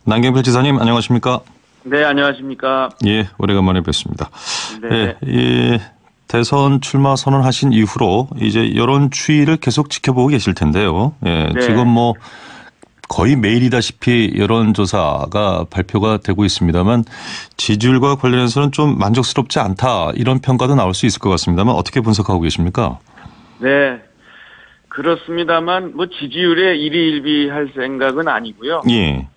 남경필 지사님 안녕하십니까? 네, 안녕하십니까? 예, 오래간만에 뵙습니다. 네. 예, 대선 출마 선언하신 이후로 이제 여론 추이를 계속 지켜보고 계실 텐데요. 예, 네. 지금 뭐 거의 매일이다시피 여론조사가 발표가 되고 있습니다만 지지율과 관련해서는 좀 만족스럽지 않다 이런 평가도 나올 수 있을 것 같습니다만 어떻게 분석하고 계십니까? 네. 그렇습니다만 뭐 지지율에 일희일비할 생각은 아니고요. 예.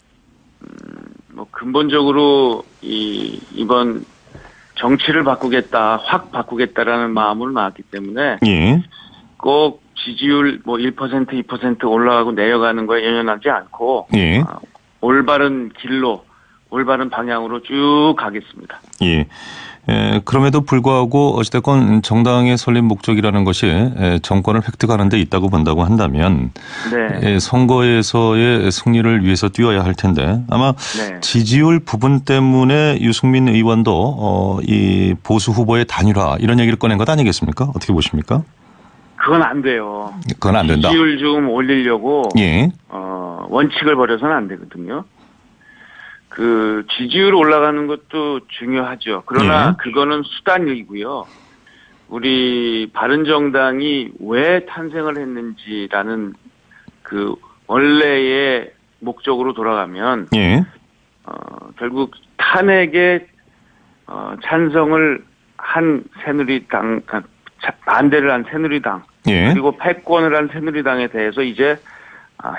뭐 근본적으로 이번 정치를 바꾸겠다, 확 바꾸겠다라는 마음으로 나왔기 때문에 예. 꼭 지지율 뭐 1%, 2% 올라가고 내려가는 거에 연연하지 않고 예. 올바른 길로, 올바른 방향으로 쭉 가겠습니다. 예. 그럼에도 불구하고 어찌됐건 정당의 설립 목적이라는 것이 정권을 획득하는 데 있다고 본다고 한다면 네. 선거에서의 승리를 위해서 뛰어야 할 텐데 아마 네. 지지율 부분 때문에 유승민 의원도 이 보수 후보의 단일화 이런 얘기를 꺼낸 것 아니겠습니까? 어떻게 보십니까? 그건 안 돼요. 그건 안 된다. 지지율 좀 올리려고 예. 원칙을 버려서는 안 되거든요. 그 지지율 올라가는 것도 중요하죠. 그러나 그거는 수단이고요. 우리 바른정당이 왜 탄생을 했는지라는 그 원래의 목적으로 돌아가면 예. 결국 탄핵에 찬성을 한 새누리당, 반대를 한 새누리당, 예. 그리고 패권을 한 새누리당에 대해서 이제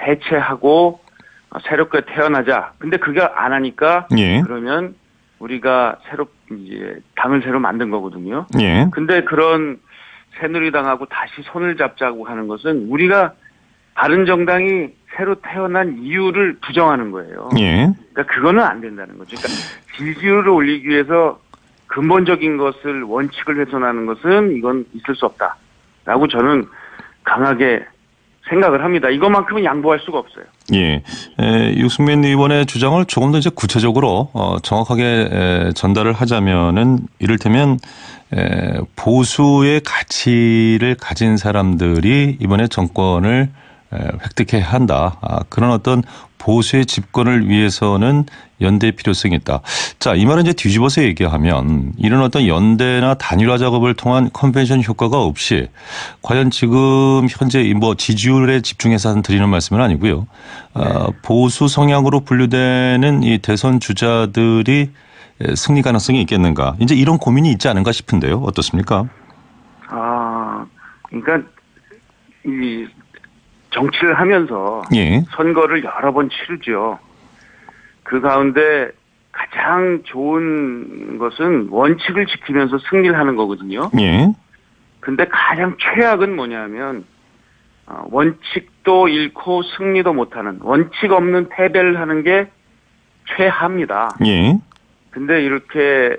해체하고 새롭게 태어나자. 근데 그가 안 하니까 예. 그러면 우리가 이제 당을 새로 만든 거거든요. 예. 근데 그런 새누리당하고 다시 손을 잡자고 하는 것은 우리가 바른정당이 새로 태어난 이유를 부정하는 거예요. 예. 그러니까 그거는 안 된다는 거죠. 그러니까 지지율을 올리기 위해서 근본적인 것을 원칙을 훼손하는 것은 이건 있을 수 없다라고 저는 강하게 생각을 합니다. 이것만큼은 양보할 수가 없어요. 예. 유승민 의원의 주장을 조금 더 이제 구체적으로 정확하게 전달을 하자면은 이를테면 보수의 가치를 가진 사람들이 이번에 정권을 획득해야 한다. 그런 어떤 보수의 집권을 위해서는 연대의 필요성이 있다. 자, 이 말은 이제 뒤집어서 얘기하면 이런 어떤 연대나 단일화 작업을 통한 컨벤션 효과가 없이 과연 지금 현재 뭐 지지율에 집중해서 드리는 말씀은 아니고요. 보수 성향으로 분류되는 이 대선 주자들이 승리 가능성이 있겠는가. 이제 이런 고민이 있지 않은가 싶은데요. 어떻습니까? 그러니까 이 정치를 하면서 예. 선거를 여러 번 치르죠. 그 가운데 가장 좋은 것은 원칙을 지키면서 승리를 하는 거거든요. 예. 근데 가장 최악은 뭐냐면 원칙도 잃고 승리도 못하는 원칙 없는 패배를 하는 게 최하입니다. 예. 근데 이렇게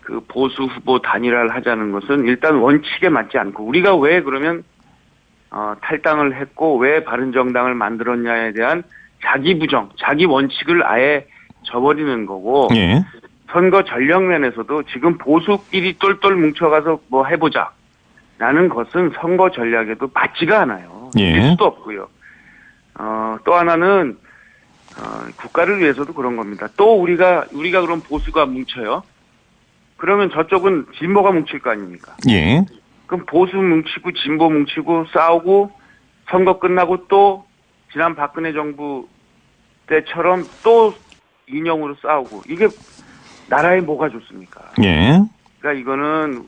그 보수 후보 단일화를 하자는 것은 일단 원칙에 맞지 않고 우리가 왜 그러면 탈당을 했고 왜 바른정당을 만들었냐에 대한 자기 부정, 자기 원칙을 아예 저버리는 거고 예. 선거 전략 면에서도 지금 보수끼리 똘똘 뭉쳐가서 뭐 해보자 라는 것은 선거 전략에도 맞지가 않아요. 예. 될 수도 없고요. 또 하나는 국가를 위해서도 그런 겁니다. 또 우리가 그럼 보수가 뭉쳐요. 그러면 저쪽은 진보가 뭉칠 거 아닙니까? 예. 그럼 보수 뭉치고 진보 뭉치고 싸우고 선거 끝나고 또 지난 박근혜 정부 때처럼 또 인형으로 싸우고 이게 나라에 뭐가 좋습니까? 예. 그러니까 이거는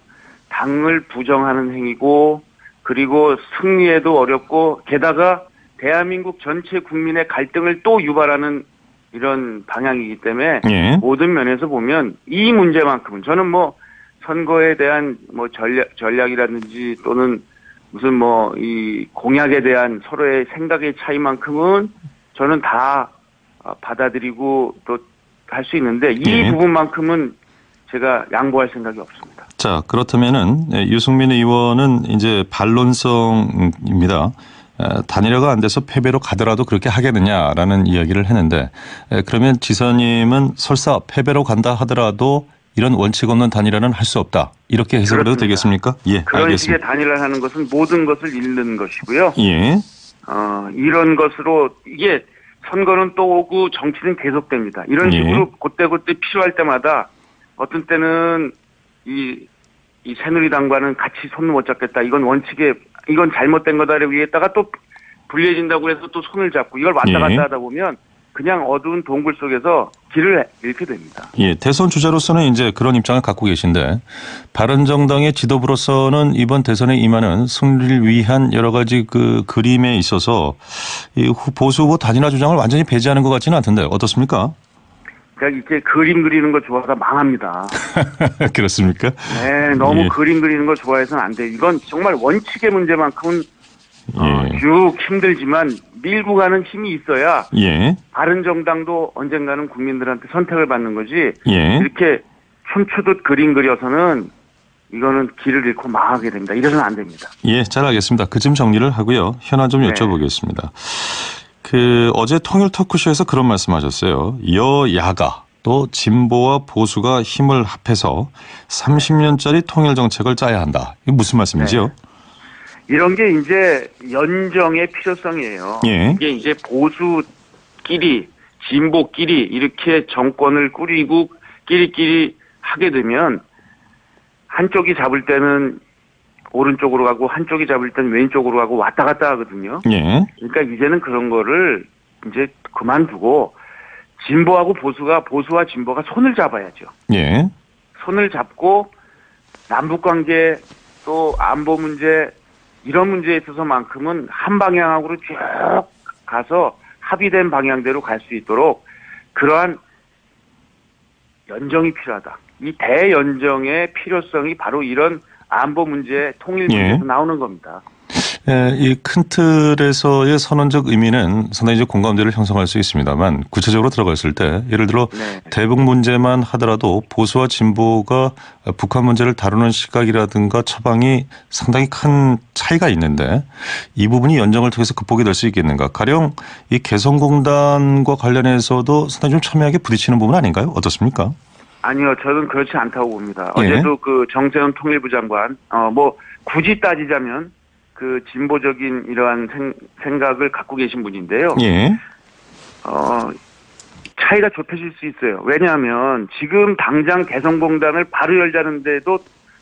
당을 부정하는 행위고 그리고 승리에도 어렵고 게다가 대한민국 전체 국민의 갈등을 또 유발하는 이런 방향이기 때문에 예. 모든 면에서 보면 이 문제만큼은 저는 뭐 선거에 대한 뭐 전략이라든지 또는 무슨 뭐 이 공약에 대한 서로의 생각의 차이만큼은 저는 다 받아들이고 또 할 수 있는데 이 예. 부분만큼은 제가 양보할 생각이 없습니다. 자, 그렇다면은 유승민 의원은 이제 반론성입니다. 단일화가 안 돼서 패배로 가더라도 그렇게 하겠느냐라는 이야기를 했는데 그러면 지사님은 설사 패배로 간다 하더라도 이런 원칙 없는 단일화는 할 수 없다. 이렇게 해석을 해도 되겠습니까? 예, 그런 알겠습니다. 식의 단일화를 하는 것은 모든 것을 잃는 것이고요. 예. 이런 것으로 이게 선거는 또 오고 정치는 계속됩니다. 이런 예. 식으로 그때그때 필요할 때마다 어떤 때는 이 새누리당과는 같이 손을 못 잡겠다. 이건 이건 잘못된 거다를 위해다가 또 불리해진다고 해서 또 손을 잡고 이걸 왔다 예. 갔다 하다 보면 그냥 어두운 동굴 속에서 길을 잃게 됩니다. 예, 대선 주자로서는 이제 그런 입장을 갖고 계신데 바른정당의 지도부로서는 이번 대선에 임하는 승리를 위한 여러 가지 그 그림에 있어서 이 보수 후보 단일화 주장을 완전히 배제하는 것 같지는 않던데 어떻습니까? 그러니까 이제 그림 그리는 거 좋아하다 망합니다. 그렇습니까? 네, 너무 예. 그림 그리는 거 좋아해서는 안 돼요. 이건 정말 원칙의 문제만큼은 예. 쭉 힘들지만 밀고 가는 힘이 있어야 예. 바른정당도 언젠가는 국민들한테 선택을 받는 거지 예. 이렇게 춤추듯 그림 그려서는 이거는 길을 잃고 망하게 됩니다. 이래서는 안 됩니다. 예, 잘 알겠습니다. 그쯤 정리를 하고요. 현안 좀 네. 여쭤보겠습니다. 어제 통일 토크쇼에서 그런 말씀하셨어요. 여야가 또 진보와 보수가 힘을 합해서 30년짜리 통일 정책을 짜야 한다. 이게 무슨 말씀이지요? 네. 이런 게 이제 연정의 필요성이에요. 예. 이게 이제 보수끼리 진보끼리 이렇게 정권을 꾸리고 끼리끼리 하게 되면 한쪽이 잡을 때는 오른쪽으로 가고 한쪽이 잡을 때는 왼쪽으로 가고 왔다 갔다 하거든요. 예. 그러니까 이제는 그런 거를 이제 그만두고 보수와 진보가 손을 잡아야죠. 예. 손을 잡고 남북관계 또 안보 문제 이런 문제에 있어서만큼은 한 방향으로 쭉 가서 합의된 방향대로 갈 수 있도록 그러한 연정이 필요하다. 이 대연정의 필요성이 바로 이런 안보 문제, 통일 문제에서 예. 나오는 겁니다. 이 큰 틀에서의 선언적 의미는 상당히 이제 공감대를 형성할 수 있습니다만 구체적으로 들어갔을 때 예를 들어 네. 대북 문제만 하더라도 보수와 진보가 북한 문제를 다루는 시각이라든가 처방이 상당히 큰 차이가 있는데 이 부분이 연정을 통해서 극복이 될 수 있겠는가. 가령 이 개성공단과 관련해서도 상당히 좀 첨예하게 부딪히는 부분 아닌가요? 어떻습니까? 아니요, 저는 그렇지 않다고 봅니다. 예. 어제도 그 정세현 통일부 장관, 굳이 따지자면 그 진보적인 이러한 생각을 갖고 계신 분인데요. 예. 차이가 좁혀질 수 있어요. 왜냐하면 지금 당장 개성공단을 바로 열자는데도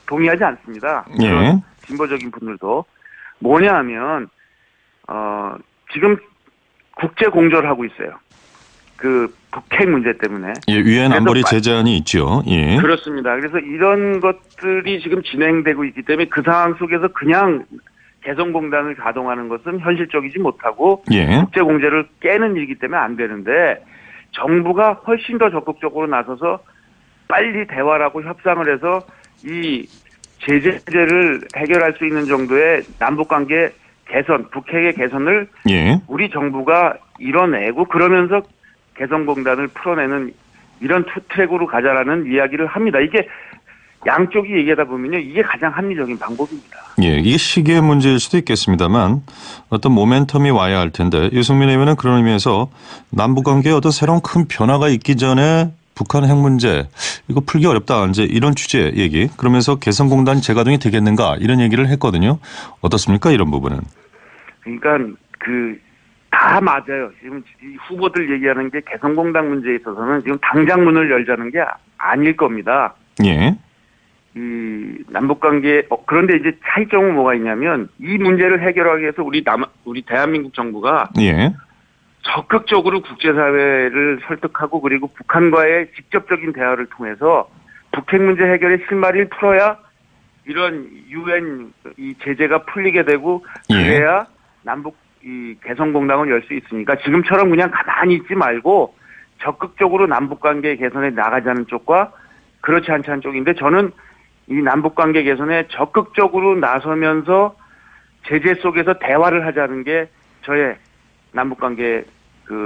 동의하지 않습니다. 예. 진보적인 분들도 뭐냐 하면 지금 국제 공조를 하고 있어요. 그 북핵 문제 때문에. 예, 유엔 안보리 그래서 제재안이 있죠. 예. 그렇습니다. 그래서 이런 것들이 지금 진행되고 있기 때문에 그 상황 속에서 그냥 개성공단을 가동하는 것은 현실적이지 못하고 예. 국제 공제를 깨는 일이기 때문에 안 되는데 정부가 훨씬 더 적극적으로 나서서 빨리 대화를 하고 협상을 해서 이 제재를 해결할 수 있는 정도의 남북관계 개선, 북핵의 개선을 예. 우리 정부가 이뤄내고 그러면서 개성공단을 풀어내는 이런 투트랙으로 가자라는 이야기를 합니다. 이게 양쪽이 얘기하다 보면요. 이게 가장 합리적인 방법입니다. 예, 이게 시기의 문제일 수도 있겠습니다만 어떤 모멘텀이 와야 할 텐데 유승민 의원은 그런 의미에서 남북관계에 어떤 새로운 큰 변화가 있기 전에 북한 핵 문제 이거 풀기 어렵다 이제 이런 취지의 얘기 그러면서 개성공단이 재가동이 되겠는가 이런 얘기를 했거든요. 어떻습니까 이런 부분은? 그러니까 다 맞아요. 지금 이 후보들 얘기하는 게 개성공단 문제에 있어서는 지금 당장 문을 열자는 게 아닐 겁니다. 예. 이 남북관계 그런데 이제 차이점은 뭐가 있냐면 이 문제를 해결하기 위해서 우리 대한민국 정부가 예. 적극적으로 국제사회를 설득하고 그리고 북한과의 직접적인 대화를 통해서 북핵 문제 해결의 실마리를 풀어야 이런 유엔 이 제재가 풀리게 되고 그래야 남북 이 개성공단을 열 수 있으니까 지금처럼 그냥 가만히 있지 말고 적극적으로 남북관계 개선에 나가자는 쪽과 그렇지 않지 않은 쪽인데 저는 이 남북관계 개선에 적극적으로 나서면서 제재 속에서 대화를 하자는 게 저의 남북관계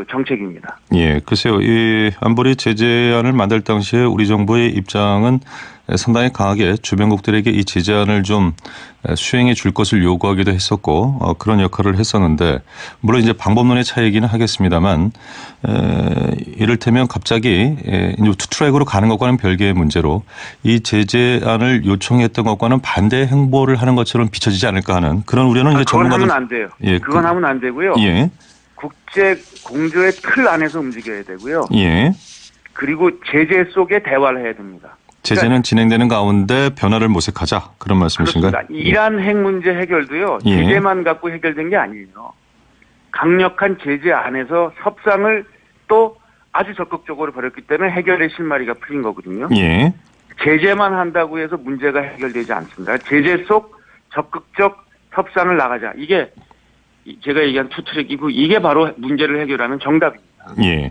정책입니다. 예, 글쎄요. 이 안보리 제재안을 만들 당시에 우리 정부의 입장은 상당히 강하게 주변국들에게 이 제재안을 좀 수행해 줄 것을 요구하기도 했었고 그런 역할을 했었는데 물론 이제 방법론의 차이이기는 하겠습니다만 이를테면 갑자기 이제 투트랙으로 가는 것과는 별개의 문제로 이 제재안을 요청했던 것과는 반대 행보를 하는 것처럼 비춰지지 않을까 하는 그런 우려는 이제 그건 전문가들 하면 안 돼요. 예, 그건 하면 안 되고요. 예. 국제 공조의 틀 안에서 움직여야 되고요. 예. 그리고 제재 속에 대화를 해야 됩니다. 제재는 진행되는 가운데 변화를 모색하자 그런 말씀이신가요? 그렇습니다. 이란 핵 문제 해결도요. 예. 제재만 갖고 해결된 게 아니에요. 강력한 제재 안에서 협상을 또 아주 적극적으로 벌였기 때문에 해결의 실마리가 풀린 거거든요. 예. 제재만 한다고 해서 문제가 해결되지 않습니다. 제재 속 적극적 협상을 나가자. 이게 제가 얘기한 투트랙이고 이게 바로 문제를 해결하는 정답입니다. 예.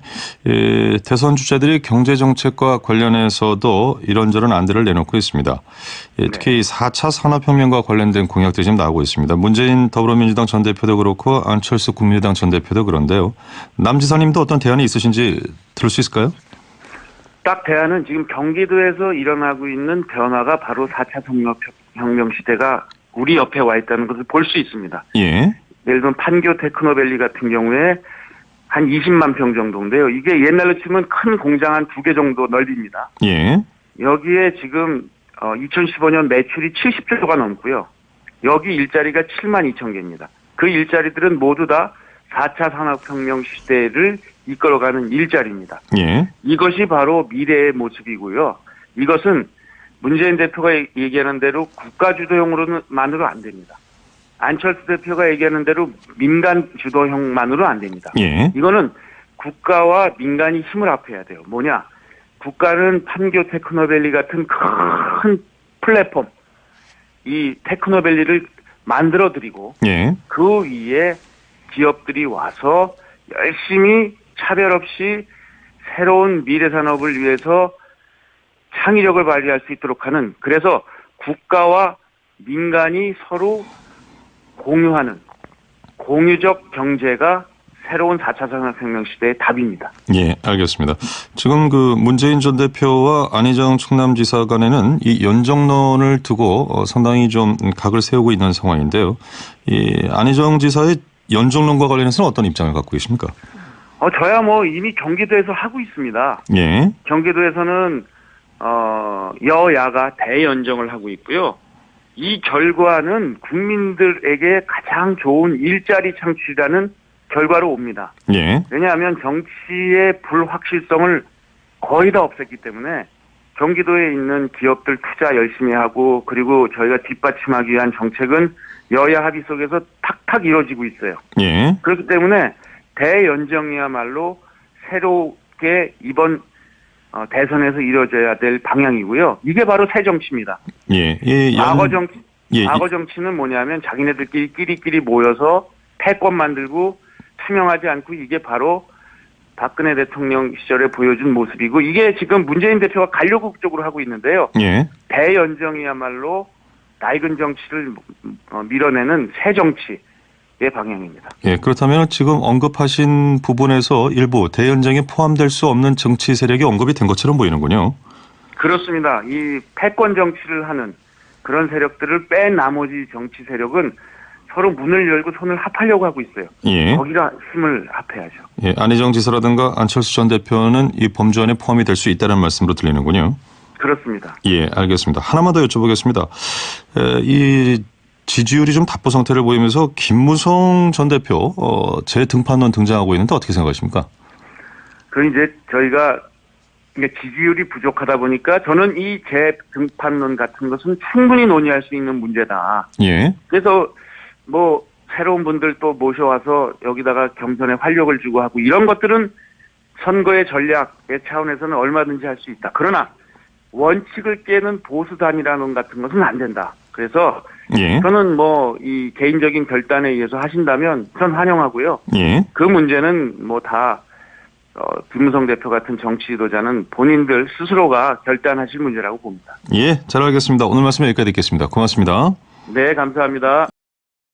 대선 주자들이 경제 정책과 관련해서도 이런저런 안들을 내놓고 있습니다. 예, 특히 4차 산업혁명과 관련된 공약들이 지금 나오고 있습니다. 문재인 더불어민주당 전 대표도 그렇고 안철수 국민의당 전 대표도 그런데요. 남지사님도 어떤 대안이 있으신지 들을 수 있을까요? 딱 대안은 지금 경기도에서 일어나고 있는 변화가 바로 4차 산업혁명 시대가 우리 옆에 와 있다는 것을 볼 수 있습니다. 예. 예를 들면 판교 테크노밸리 같은 경우에 한 20만 평 정도인데요. 이게 옛날로 치면 큰 공장 한 2개 정도 넓입니다. 예. 여기에 지금 2015년 매출이 70조가 넘고요. 여기 일자리가 7만 2천 개입니다. 그 일자리들은 모두 다 4차 산업혁명 시대를 이끌어가는 일자리입니다. 예. 이것이 바로 미래의 모습이고요. 이것은 문재인 대표가 얘기하는 대로 국가 주도형으로만으로 안 됩니다. 안철수 대표가 얘기하는 대로 민간 주도형만으로 안 됩니다. 예. 이거는 국가와 민간이 힘을 합해야 돼요. 뭐냐? 국가는 판교 테크노밸리 같은 큰 플랫폼, 이 테크노밸리를 만들어드리고 예. 그 위에 기업들이 와서 열심히 차별 없이 새로운 미래 산업을 위해서 창의력을 발휘할 수 있도록 하는, 그래서 국가와 민간이 서로 공유하는 공유적 경제가 새로운 4차 산업혁명 시대의 답입니다. 예, 알겠습니다. 지금 그 문재인 전 대표와 안희정 충남지사 간에는 이 연정론을 두고 상당히 좀 각을 세우고 있는 상황인데요. 이 안희정 지사의 연정론과 관련해서는 어떤 입장을 갖고 계십니까? 저야 뭐 이미 경기도에서 하고 있습니다. 예. 경기도에서는 여야가 대연정을 하고 있고요. 이 결과는 국민들에게 가장 좋은 일자리 창출이라는 결과로 옵니다. 예. 왜냐하면 정치의 불확실성을 거의 다 없앴기 때문에 경기도에 있는 기업들 투자 열심히 하고, 그리고 저희가 뒷받침하기 위한 정책은 여야 합의 속에서 탁탁 이루어지고 있어요. 예. 그렇기 때문에 대연정이야말로 새롭게 이번 대선에서 이루어져야 될 방향이고요. 이게 바로 새 정치입니다. 예. 과거 정치는 뭐냐면 자기네들끼리 끼리끼리 모여서 패권 만들고 투명하지 않고, 이게 바로 박근혜 대통령 시절에 보여준 모습이고, 이게 지금 문재인 대표가 가려고 쪽으로 하고 있는데요. 예. 대연정이야말로 낡은 정치를 밀어내는 새 정치의 방향입니다. 예. 그렇다면 지금 언급하신 부분에서 일부 대연정에 포함될 수 없는 정치 세력이 언급이 된 것처럼 보이는군요. 그렇습니다. 이 패권 정치를 하는 그런 세력들을 뺀 나머지 정치 세력은 서로 문을 열고 손을 합하려고 하고 있어요. 예. 거기가 힘을 합해야죠. 예. 안희정 지사라든가 안철수 전 대표는 이 범주안에 포함이 될 수 있다는 말씀으로 들리는군요. 그렇습니다. 예, 알겠습니다. 하나만 더 여쭤보겠습니다. 이 지지율이 좀 답보 상태를 보이면서 김무성 전 대표 재등판론 등장하고 있는데 어떻게 생각하십니까? 그 이제 저희가 지지율이 부족하다 보니까 저는 이 재등판론 같은 것은 충분히 논의할 수 있는 문제다. 예. 그래서 뭐 새로운 분들 또 모셔와서 여기다가 경선에 활력을 주고 하고 이런 것들은 선거의 전략의 차원에서는 얼마든지 할 수 있다. 그러나 원칙을 깨는 보수 단일화론 같은 것은 안 된다. 그래서 예. 저는 뭐 이 개인적인 결단에 의해서 하신다면 전 환영하고요. 예. 그 문제는 뭐 다 김무성 대표 같은 정치 지도자는 본인들 스스로가 결단하실 문제라고 봅니다. 예, 잘 알겠습니다. 오늘 말씀 여기까지 듣겠습니다. 고맙습니다. 네, 감사합니다.